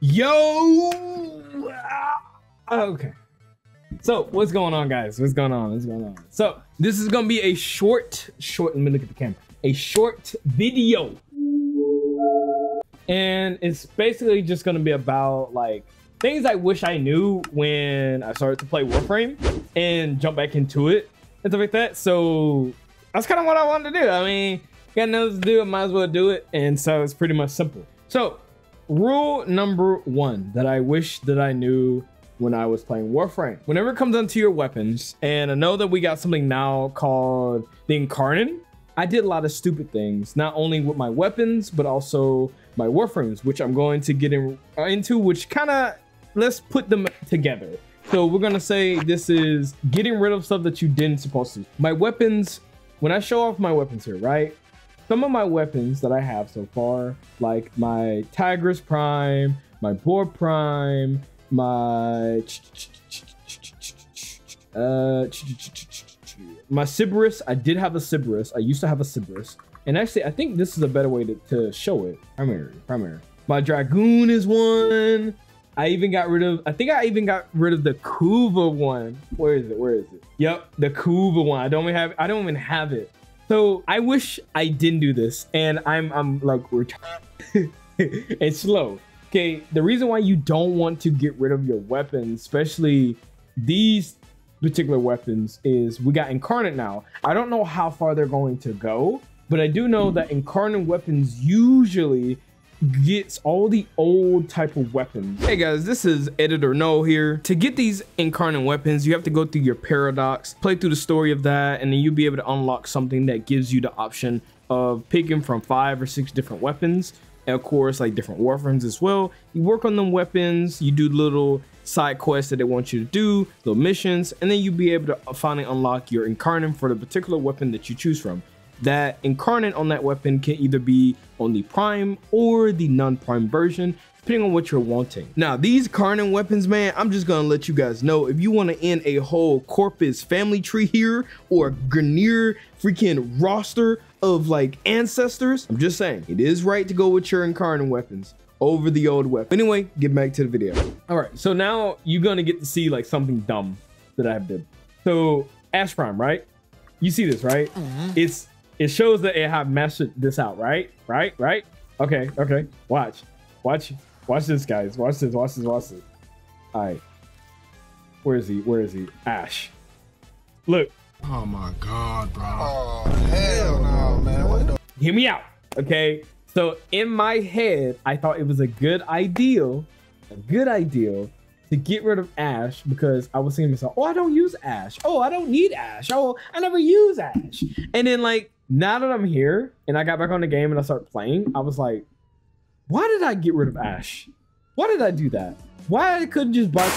Yo! Okay. So what's going on, guys? What's going on? So this is gonna be a short, let me look at the camera. A short video. And it's basically just gonna be about like things I wish I knew when I started to play Warframe and jump back into it and stuff like that. So that's kind of what I wanted to do. I mean, got nothing to do, I might as well do it. And so it's pretty much simple. So rule number one that I wish that I knew when I was playing Warframe. Whenever it comes down to your weapons, and I know that we got something now called the Incarnate, I did a lot of stupid things, not only with my weapons, but also my Warframes, which I'm going to get into, which kind of, let's put them together. So we're gonna say this is getting rid of stuff that you didn't supposed to. My weapons, when I show off my weapons here, right? Some of my weapons that I have so far, like my Tigress Prime, my Boar Prime, my Sybaris. I did have a Sybaris. I used to have a Sybaris. And actually, I think this is a better way to show it. Primary. My Dragoon is one. I even got rid of, I think I even got rid of the Kuva one. Where is it? Yep, the Kuva one. I don't even have it. So I wish I didn't do this, and I'm like retarded. It's slow. Okay, the reason why you don't want to get rid of your weapons, especially these particular weapons, is we got Incarnate now. I don't know how far they're going to go, but I do know that Incarnate weapons usually gets all the old type of weapons. Hey guys, this is Editor No here. To get these Incarnate weapons, you have to go through your paradox, play through the story of that, and then you'll be able to unlock something that gives you the option of picking from 5 or 6 different weapons. And of course, like different Warframes as well. You work on them weapons, you do little side quests that they want you to do, little missions, and then you'll be able to finally unlock your Incarnate for the particular weapon that you choose from. That Incarnate on that weapon can either be on the Prime or the non-Prime version, depending on what you're wanting. Now, these Incarnate weapons, man, I'm just gonna let you guys know, if you want to end a whole Corpus family tree here, or a Grineer freaking roster of like ancestors, I'm just saying, it is right to go with your Incarnate weapons over the old weapon. Anyway, get back to the video. All right, so now you're gonna get to see like something dumb that I did. So Ash Prime, right? You see this, right? It shows that it have mastered this out, right? Okay. Watch this, guys. Watch this. All right. Where is he? Ash. Look. Oh my God, bro. Oh, hell no, man. What the? Hear me out. Okay. So in my head, I thought it was a good idea to get rid of Ash, because I was thinking to myself, oh, I don't use Ash. Oh, I don't need Ash. Oh, I never use Ash. And then like, now that I'm here and I got back on the game and I started playing, I was like, why did I get rid of Ash? Why did I do that? Why I couldn't just buy?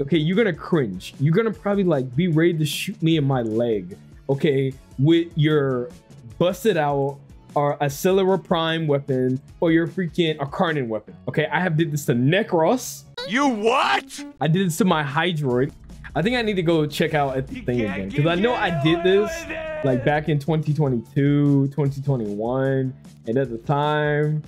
Okay, you're gonna cringe. You're gonna probably like be ready to shoot me in my leg, okay, with your busted out or Accelera Prime weapon or your freaking Incarnate weapon. Okay, I have did this to Necros. You what? I did this to my Hydroid. I think I need to go check out a thing again, because I know I did this like back in 2022, 2021, and at the time,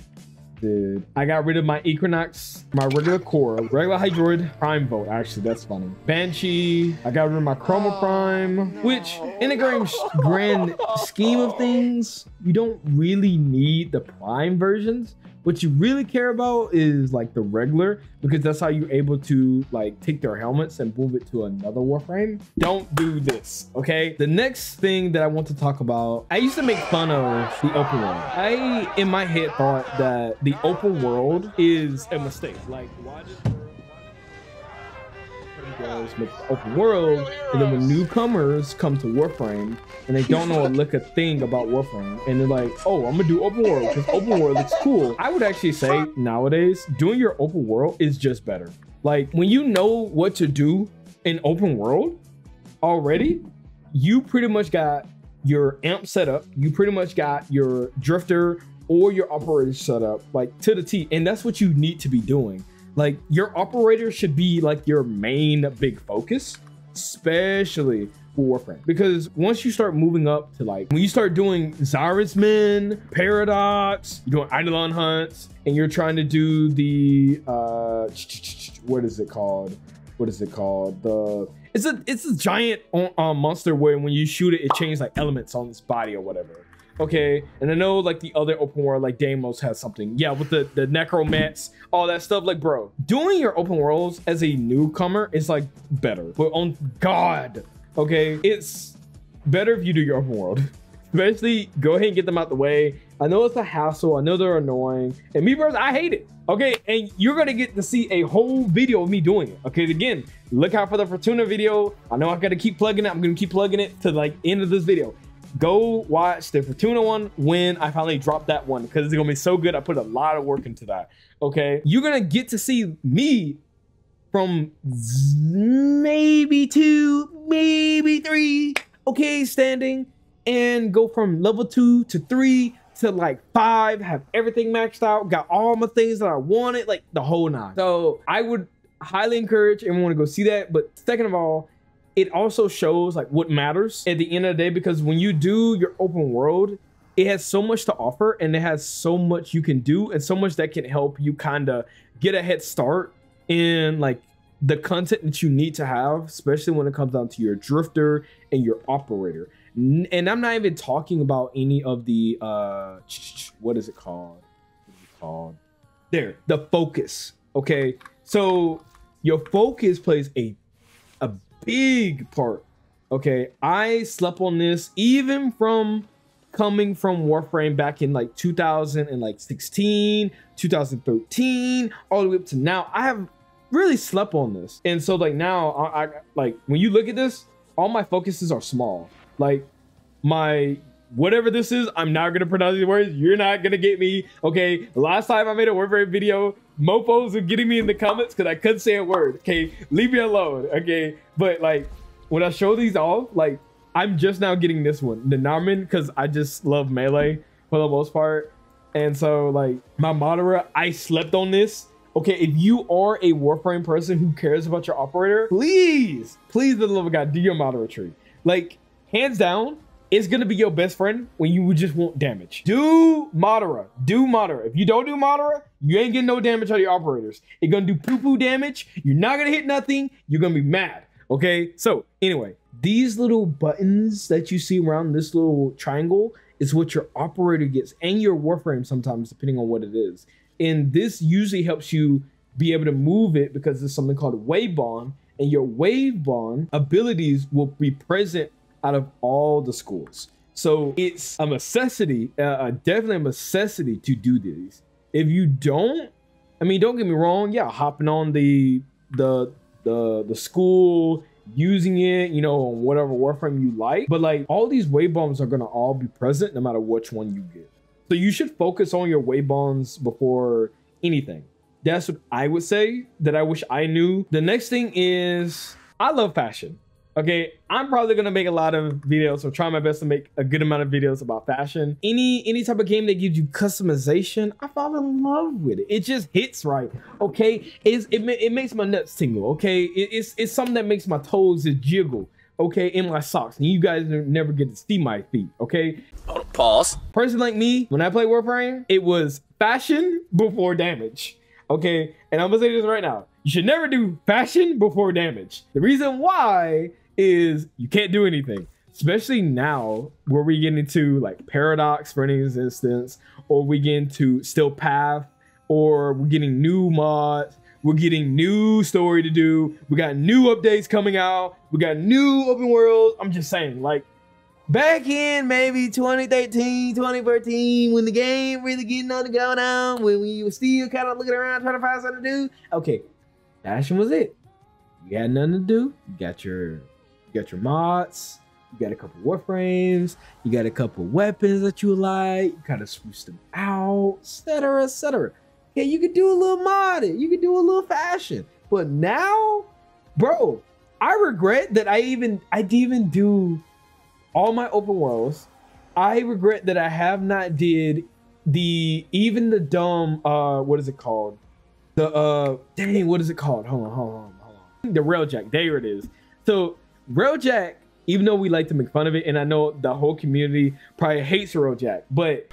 dude, I got rid of my Equinox, my regular core, regular Hydroid, Prime Vote. Actually, that's funny. Banshee. I got rid of my Chroma Prime, which in the grand scheme of things, you don't really need the Prime versions. What you really care about is like the regular, because that's how you're able to like take their helmets and move it to another Warframe. Don't do this, okay? The next thing that I want to talk about, I used to make fun of the open world. I, in my head, thought that the open world is a mistake. Like, why did make the open world, and then when newcomers come to Warframe and they don't know a lick of thing about Warframe, and they're like, oh, I'm gonna do open world because open world looks cool. I would actually say nowadays doing your open world is just better. Like, when you know what to do in open world already, you pretty much got your amp set up, you pretty much got your drifter or your operator set up like to the T, and that's what you need to be doing. Like, your operator should be like your main big focus, especially for Warframe, because once you start moving up to like, when you start doing Xyrismen, Paradox, you're doing Eidolon hunts, and you're trying to do the what is it called? It's a giant monster where when you shoot it, it changes like elements on its body or whatever. Okay, and I know like the other open world, like Deimos has something, yeah, with the necromants, all that stuff. Like, bro, doing your open worlds as a newcomer is like better, but on God, okay, it's better if you do your open world. Especially go ahead and get them out the way. I know it's a hassle, I know they're annoying, and me personally, I hate it. Okay, and you're gonna get to see a whole video of me doing it. Okay, again, look out for the Fortuna video. I know I gotta keep plugging it. I'm gonna keep plugging it to like end of this video. Go watch the Fortuna one when I finally drop that one, because it's gonna be so good. I put a lot of work into that. Okay, you're gonna get to see me from maybe 2, maybe 3, okay, standing, and go from level 2 to 3 to like 5, have everything maxed out, got all my things that I wanted, like the whole 9. So I would highly encourage everyone to go see that. But second of all, it also shows like what matters at the end of the day, because when you do your open world, it has so much to offer, and it has so much you can do, and so much that can help you kind of get a head start in like the content that you need to have, especially when it comes down to your drifter and your operator. And I'm not even talking about any of the what is it called? There, the focus. Okay, so your focus plays a big part. Okay, I slept on this even from coming from Warframe back in like 2016, 2013, all the way up to now. I have really slept on this, and so like now I like, when you look at this, all my focuses are small. Like my whatever this is, I'm not gonna pronounce these words. You're not gonna get me. Okay, last time I made a Warframe video, mofos were getting me in the comments because I couldn't say a word. Okay, leave me alone. Okay, but like when I show these off, like I'm just now getting this one, the Narman, because I just love melee for the most part. And so like my Madara, I slept on this. Okay, if you are a Warframe person who cares about your operator, please, for the love of God, do your Madara tree. Like, hands down, it's gonna be your best friend when you just want damage. Do Madara. If you don't do Madara, you ain't getting no damage out of your operators. It's gonna do poo-poo damage. You're not gonna hit nothing. You're gonna be mad. Okay, so anyway, these little buttons that you see around this little triangle is what your operator gets, and your Warframe sometimes, depending on what it is. And this usually helps you be able to move it because there's something called wave bond, and your wave bond abilities will be present out of all the schools. So it's a necessity, definitely a necessity to do these. If you don't, I mean, don't get me wrong, yeah, hopping on the school, using it, you know, on whatever Warframe you like, but like all these wave bombs are gonna all be present no matter which one you get. So you should focus on your wave bombs before anything. That's what I would say that I wish I knew. The next thing is, I love fashion. Okay, I'm probably gonna make a lot of videos, or try my best to make a good amount of videos about fashion. Any type of game that gives you customization, I fall in love with it. It just hits right. Okay, it makes my nuts tingle. Okay, it's something that makes my toes just jiggle. Okay, in my socks, and you guys never get to see my feet. Okay, Pause. Person like me, when I play Warframe, it was fashion before damage. Okay, and I'm gonna say this right now: you should never do fashion before damage. The reason why is you can't do anything, especially now where we get into like Paradox, for any instance, or we get into Still Path, or we're getting new mods, we're getting new story to do, we got new updates coming out, we got new open worlds. I'm just saying, like back in maybe 2013, 2014, when the game really getting on the go down, when we were still kind of looking around trying to find something to do, okay, fashion was it. You had nothing to do, you got your mods, you got a couple Warframes, you got a couple weapons that you like, you kind of spruce them out, etc, etc. Okay, you could do a little modding, you could do a little fashion, but now, bro, I regret that I didn't even do all my open worlds. I regret that I have not did even the dumb what is it called? The dang, what is it called? Hold on. The railjack. There it is. So railjack even though we like to make fun of it, and I know the whole community probably hates Jack, but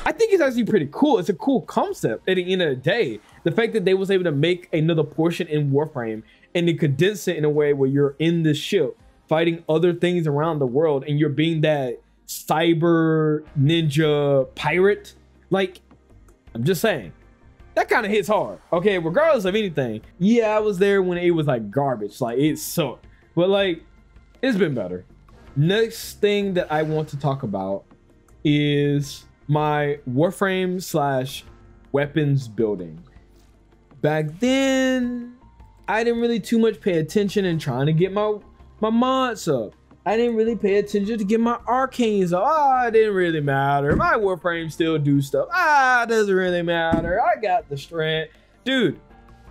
I think it's actually pretty cool. It's a cool concept at the end of the day. The fact that they was able to make another portion in Warframe and then condense it in a way where you're in this ship fighting other things around the world and you're being that cyber ninja pirate. Like, I'm just saying, that kind of hits hard. Okay, regardless of anything. Yeah, I was there when it was like garbage. Like, it sucked. But like, it's been better. Next thing that I want to talk about is my Warframe / weapons building. Back then, I didn't really too much pay attention in trying to get my mods up. I didn't really pay attention to get my arcanes up. Ah, it didn't really matter. My Warframe still do stuff. Ah, it doesn't really matter. I got the strength. Dude,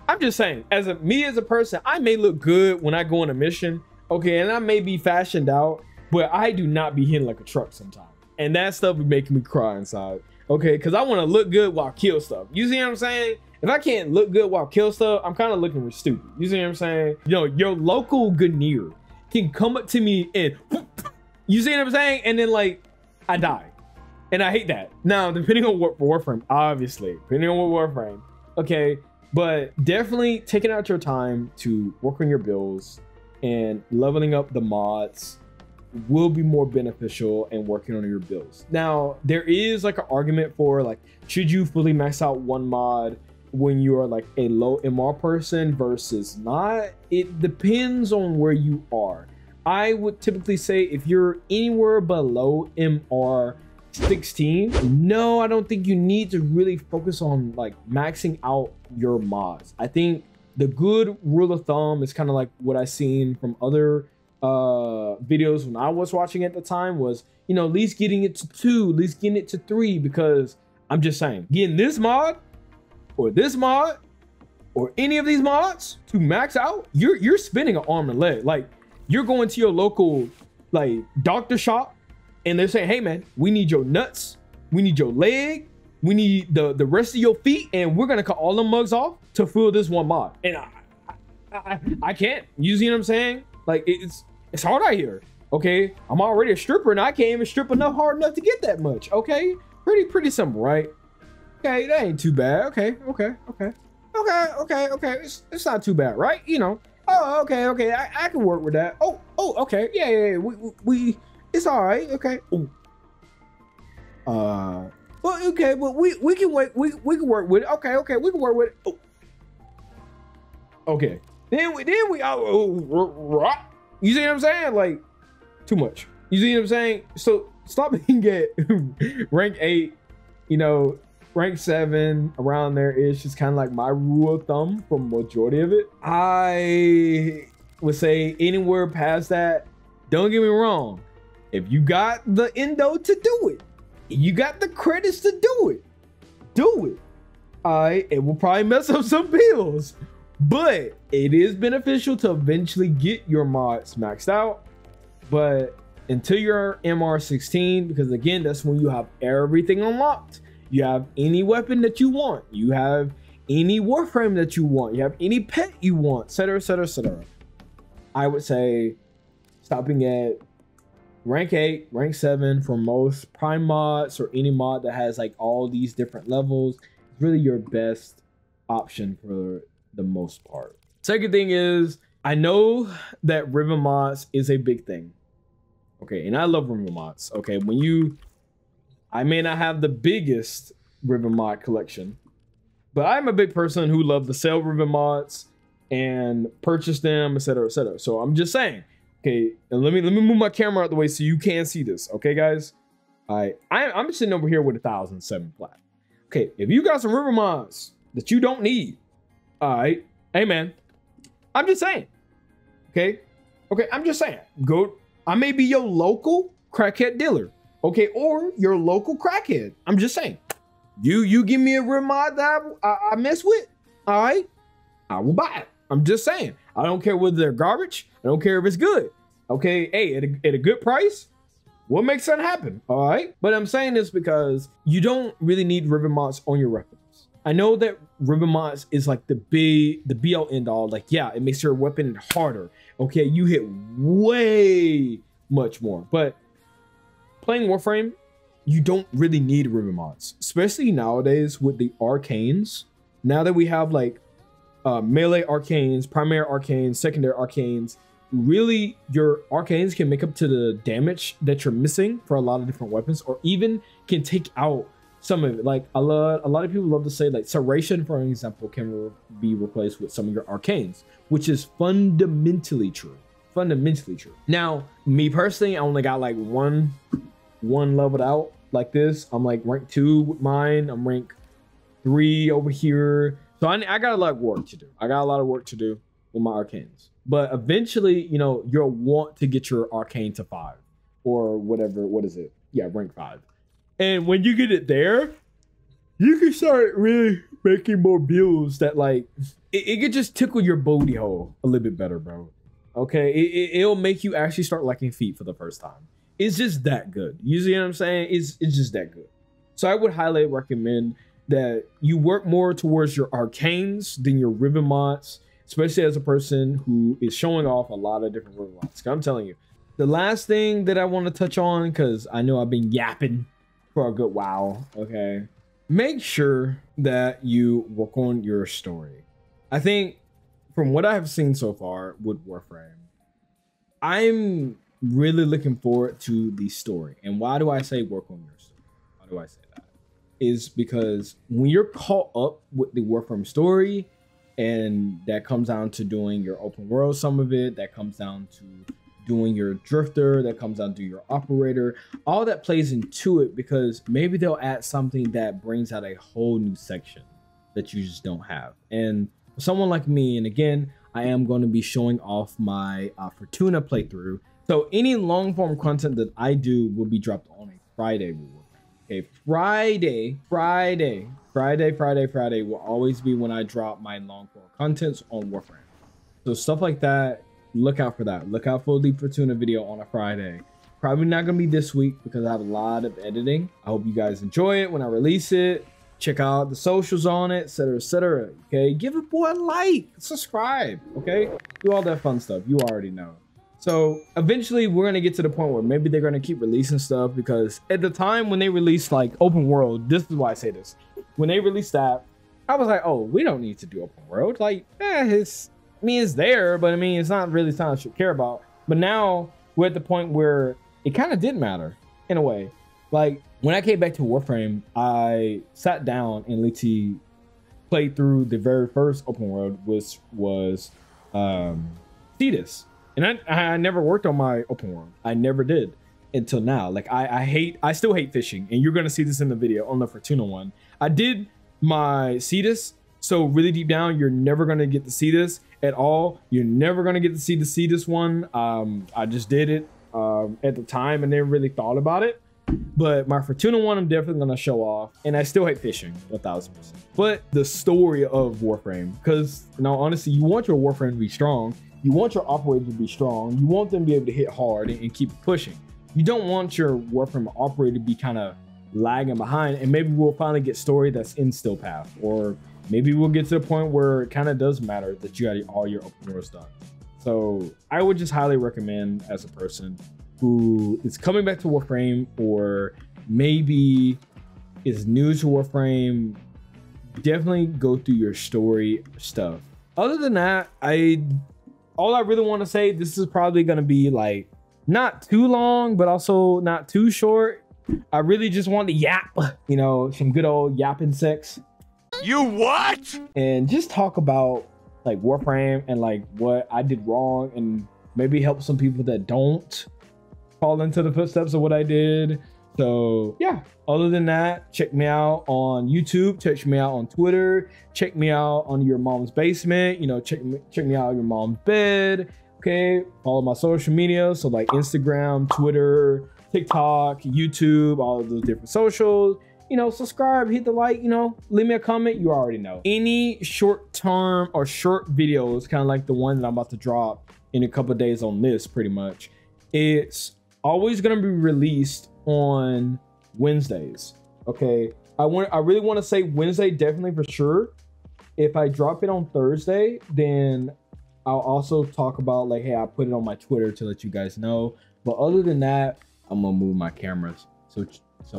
I'm just saying, as a person, I may look good when I go on a mission, okay, and I may be fashioned out, but I do not be hitting like a truck sometimes. And that stuff be making me cry inside, okay? Because I want to look good while kill stuff. You see what I'm saying? If I can't look good while kill stuff, I'm kind of looking stupid. You see what I'm saying? You know, your local Ganir can come up to me and, you see what I'm saying? And then like, I die. And I hate that. Now, depending on what Warframe, obviously, depending on what Warframe, okay? But definitely taking out your time to work on your builds and leveling up the mods will be more beneficial and working on your builds. Now, there is like an argument for like, should you fully max out one mod when you are like a low MR person versus not? It depends on where you are. I would typically say if you're anywhere below MR 16, no, I don't think you need to really focus on like maxing out your mods. I think the good rule of thumb is kind of like what I seen from other videos when I was watching at the time was, you know, at least getting it to 2, at least getting it to 3, because I'm just saying, getting this mod or any of these mods to max out, you're spending an arm and leg. Like, you're going to your local like doctor shop and they're saying, hey man, we need your nuts, we need your leg, we need the rest of your feet, and we're gonna cut all them mugs off to fill this one mod. And I can't. You see what I'm saying? Like, it's hard out here. Okay, I'm already a stripper and I can't even strip enough hard enough to get that much. Okay, pretty simple, right? Okay, that ain't too bad. Okay. It's not too bad, right? You know. Oh, okay. I can work with that. Oh, okay. Yeah. We it's all right. Okay. Ooh. Well, okay, but we can wait. We can work with it. Okay, we can work with it. Oh. Okay. Then we you see what I'm saying? Like, too much. You see what I'm saying? So stop being at rank 8, you know, rank 7, around there is just kind of like my rule of thumb for majority of it. I would say anywhere past that, don't get me wrong, if you got the endo to do it, you got the credits to do it. It will probably mess up some builds, but it is beneficial to eventually get your mods maxed out. But until you're MR 16, because again, that's when you have everything unlocked. You have any weapon that you want, you have any Warframe that you want, you have any pet you want, etc. I would say stopping at rank 8, rank 7 for most prime mods, or any mod that has like all these different levels, is really your best option for the most part. Second thing is, I know that Riven mods is a big thing. Okay, and I love Riven mods. Okay, I may not have the biggest Riven mod collection, but I'm a big person who loves to sell Riven mods and purchase them, etc. So I'm just saying, okay, and let me move my camera out the way so you can see this. Okay, guys, I'm sitting over here with 1,007 plat. Okay, if you got some Riven mods that you don't need, all right, hey man, I'm just saying, okay, I'm just saying, I may be your local crackhead dealer, okay, or your local crackhead. I'm just saying, you give me a Riven mod that I mess with, all right, I will buy it. I'm just saying, I don't care whether they're garbage, I don't care if it's good, okay, hey, at a good price, we'll make something happen, all right? But I'm saying this because you don't really need Riven mods on your weapons, I know that Riven mods is like the be all end all. Like, yeah, it makes your weapon harder. Okay, you hit way much more. But playing Warframe, you don't really need Riven mods, especially nowadays with the arcanes. Now that we have like melee arcanes, primary arcanes, secondary arcanes, really your arcanes can make up to the damage that you're missing for a lot of different weapons, or even can take out some of it. Like a lot of people love to say like Serration, for example, can be replaced with some of your arcanes, which is fundamentally true. Fundamentally true. Now, me personally, I only got like one leveled out like this. I'm like rank 2 with mine. I'm rank 3 over here. So I got a lot of work to do. I got a lot of work to do with my arcanes. But eventually, you know, you'll want to get your arcane to 5 or whatever. What is it? Yeah, rank 5. And when you get it there, you can start really making more builds that like, it could just tickle your booty hole a little bit better, bro. Okay, it'll make you actually start liking feet for the first time. It's just that good. You see what I'm saying? It's just that good. So I would highly recommend that you work more towards your arcanes than your Riven mods, especially as a person who is showing off a lot of different Riven mods. I'm telling you, the last thing that I want to touch on, because I know I've been yapping for a good while, okay? Make sure that you work on your story. I think from what I have seen so far with Warframe, I'm really looking forward to the story. And why do I say work on your story? Why do I say that? Is because when you're caught up with the Warframe story, and that comes down to doing your open world, some of it, that comes down to doing your drifter, that comes down to your operator, all that plays into it, because maybe they'll add something that brings out a whole new section that you just don't have. And for someone like me, and again, I am going to be showing off my Fortuna playthrough. So any long form content that I do will be dropped on a Friday. Okay, Friday will always be when I drop my long form contents on Warframe. So stuff like that, look out for that. Look out for the Fortuna video on a Friday. Probably not gonna be this week because I have a lot of editing. I hope you guys enjoy it when I release it. Check out the socials on it, etc, etc. Okay, give a boy a like, subscribe, okay, do all that fun stuff. You already know. So eventually we're gonna get to the point where maybe they're gonna keep releasing stuff, because at the time when they released like open world, this is why I say this, when they released that, I was like, oh, we don't need to do open world. Like, it's there, but I mean, it's not really something I should care about. But now we're at the point where it kind of did matter in a way. Like when I came back to Warframe, I sat down and literally played through the very first open world, which was Cetus. And I never worked on my open world. I never did until now. Like I still hate fishing, and you're gonna see this in the video on the Fortuna one. I did my Cetus, so really deep down, you're never gonna get to see this at all. You're never gonna get to see the Cetus one. I just did it at the time and never really thought about it. But my Fortuna one, I'm definitely gonna show off, and I still hate fishing 1000%. But the story of Warframe, because now honestly, you want your Warframe to be strong. You want your operator to be strong. You want them to be able to hit hard and keep pushing. You don't want your Warframe operator to be kind of lagging behind, and maybe we'll finally get story that's in still path, or maybe we'll get to the point where it kind of does matter that you got all your open worlds done. So I would just highly recommend, as a person who is coming back to Warframe, or maybe is new to Warframe, definitely go through your story stuff. Other than that, all I really want to say, this is probably going to be like not too long, but also not too short. I really just want to yap, you know, some good old yapping sex. You what? And just talk about like Warframe and like what I did wrong, and maybe help some people that don't fall into the footsteps of what I did. So yeah, other than that, check me out on YouTube, check me out on Twitter, check me out on your mom's basement, you know, check me out on your mom's bed. Okay, follow my social media, so like Instagram, Twitter, TikTok, YouTube, all of those different socials. You know, subscribe, hit the like, you know, leave me a comment. You already know. Any short term or short videos, kind of like the one that I'm about to drop in a couple of days on this, pretty much, it's always going to be released on Wednesdays. Okay, I really want to say Wednesday, definitely for sure. If I drop it on Thursday, then I'll also talk about like, hey, I put it on my Twitter to let you guys know. But other than that, I'm gonna move my cameras. So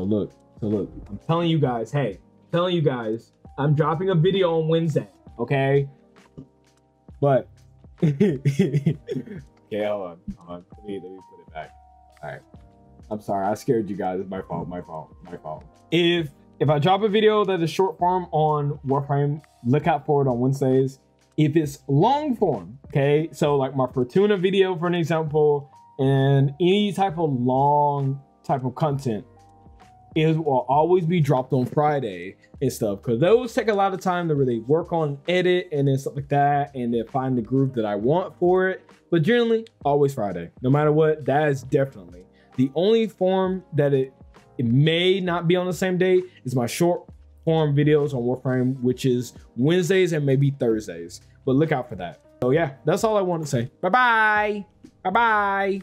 look, I'm telling you guys, hey, I'm dropping a video on Wednesday, okay? But okay, hold on. Let me put it back. All right. I'm sorry, I scared you guys. My fault. If I drop a video that is short form on Warframe, look out for it on Wednesdays. If it's long form, okay, so like my Fortuna video, for an example, and any type of long type of content, it will always be dropped on Friday and stuff, because those take a lot of time to really work on, edit, and then stuff like that, and then find the groove that I want for it. But generally, always Friday. No matter what, that is definitely the only form that it may not be on the same day is my short form videos on Warframe, which is Wednesdays and maybe Thursdays. But look out for that. So yeah, that's all I want to say. Bye-bye. Bye-bye.